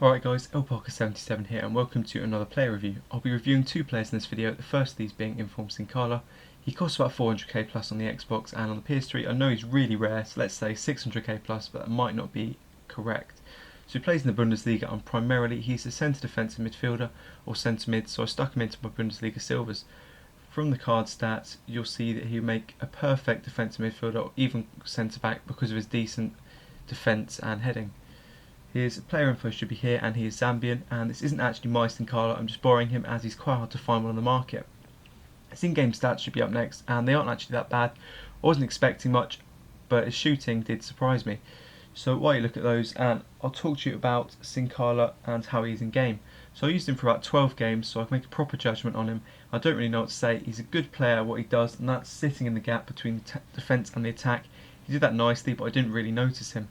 Alright guys, LParker77 here and welcome to another player review. I'll be reviewing two players in this video, the first of these being Informed Sinkala. He costs about 400k plus on the Xbox, and on the PS3 I know he's really rare, so let's say 600k plus, but that might not be correct. So he plays in the Bundesliga and primarily he's a centre defensive midfielder or centre mid, so I stuck him into my Bundesliga silvers. From the card stats you'll see that he'll make a perfect defensive midfielder or even centre back because of his decent defence and heading. His player info should be here, and he is Zambian, and this isn't actually my Sinkala, I'm just borrowing him as he's quite hard to find one on the market. His in-game stats should be up next, and they aren't actually that bad. I wasn't expecting much, but his shooting did surprise me. So while you look at those, and I'll talk to you about Sinkala and how he's in game. So I used him for about 12 games, so I can make a proper judgment on him. I don't really know what to say. He's a good player at what he does, and that's sitting in the gap between the defence and the attack. He did that nicely, but I didn't really notice him.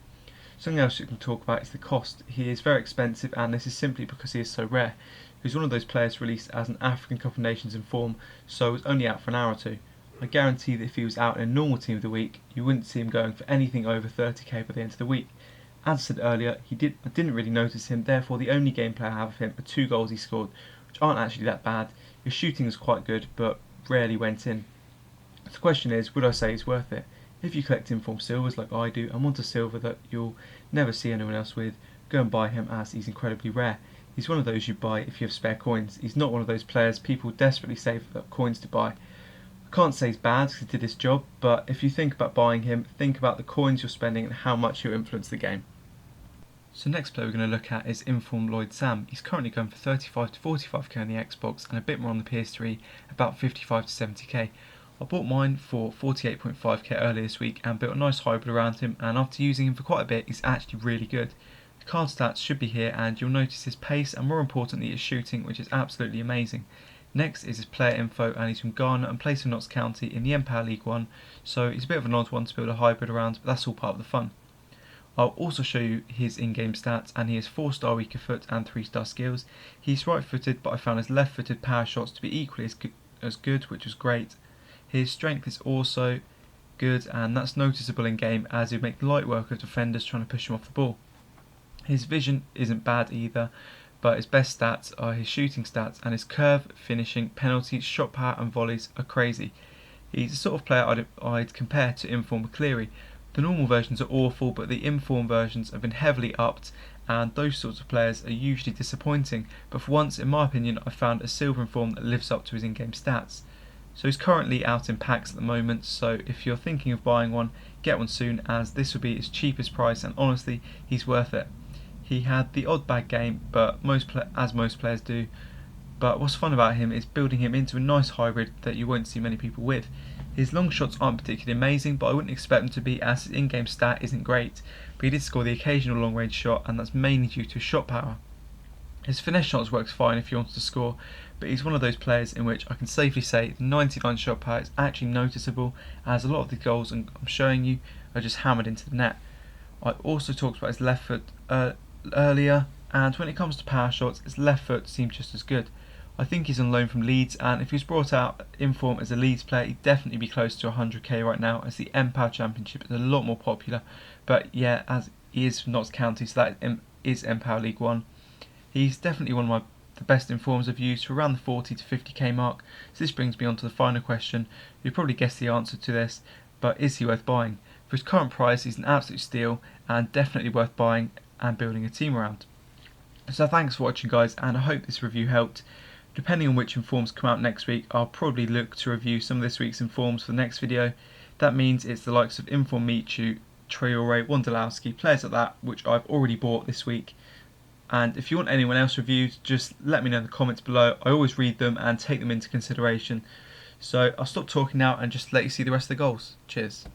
Something else you can talk about is the cost. He is very expensive, and this is simply because he is so rare. He's one of those players released as an African Cup of Nations in form, so was only out for an hour or two. I guarantee that if he was out in a normal team of the week, you wouldn't see him going for anything over 30k by the end of the week. As I said earlier, I didn't really notice him, therefore the only gameplay I have of him are 2 goals he scored, which aren't actually that bad. His shooting is quite good, but rarely went in. The question is, would I say it's worth it? If you collect Informed silvers like I do and want a silver that you'll never see anyone else with, go and buy him as he's incredibly rare. He's one of those you buy if you have spare coins. He's not one of those players people desperately save up coins to buy. I can't say he's bad because he did his job, but if you think about buying him, think about the coins you're spending and how much he'll influence the game. So next player we're going to look at is Informed Lloyd Sam. He's currently going for 35 to 45k on the Xbox and a bit more on the PS3, about 55 to 70k. I bought mine for 48.5k earlier this week and built a nice hybrid around him, and after using him for quite a bit he's actually really good. The card stats should be here, and you'll notice his pace and more importantly his shooting, which is absolutely amazing. Next is his player info, and he's from Ghana and plays for Notts County in the Empire League 1, so he's a bit of an odd one to build a hybrid around, but that's all part of the fun. I'll also show you his in-game stats, and he has 4-star weaker foot and 3-star skills. He's right-footed, but I found his left-footed power shots to be equally as good, which was great. His strength is also good, and that's noticeable in game as he'll make light work of defenders trying to push him off the ball. His vision isn't bad either, but his best stats are his shooting stats, and his curve, finishing, penalties, shot power and volleys are crazy. He's the sort of player I'd compare to Informed McCleary. The normal versions are awful, but the Informed versions have been heavily upped, and those sorts of players are usually disappointing, but for once in my opinion I found a silver Informed that lives up to his in-game stats. So he's currently out in packs at the moment, so if you're thinking of buying one, get one soon, as this would be his cheapest price, and honestly he's worth it. He had the odd bad game, but most players do, but what's fun about him is building him into a nice hybrid that you won't see many people with. His long shots aren't particularly amazing, but I wouldn't expect them to be, as his in-game stat isn't great, but he did score the occasional long range shot, and that's mainly due to his shot power. His finesse shots works fine if he wants to score, but he's one of those players in which I can safely say the 99 shot power is actually noticeable, as a lot of the goals I'm showing you are just hammered into the net. I also talked about his left foot earlier, and when it comes to power shots, his left foot seems just as good. I think he's on loan from Leeds, and if he was brought out in form as a Leeds player, he'd definitely be close to 100k right now, as the Empire Championship is a lot more popular. But yeah, as he is from Notts County, so that is Empire League 1. He's definitely one of the best Informs I've used, for around the 40 to 50k mark. So this brings me on to the final question. You'll probably guess the answer to this, but is he worth buying? For his current price, he's an absolute steal, and definitely worth buying and building a team around. So thanks for watching guys, and I hope this review helped. Depending on which Informs come out next week, I'll probably look to review some of this week's Informs for the next video. That means it's the likes of Inform Michu, Traore, Wondolowski, players like that, which I've already bought this week. And if you want anyone else reviewed, just let me know in the comments below. I always read them and take them into consideration. So I'll stop talking now and just let you see the rest of the goals. Cheers.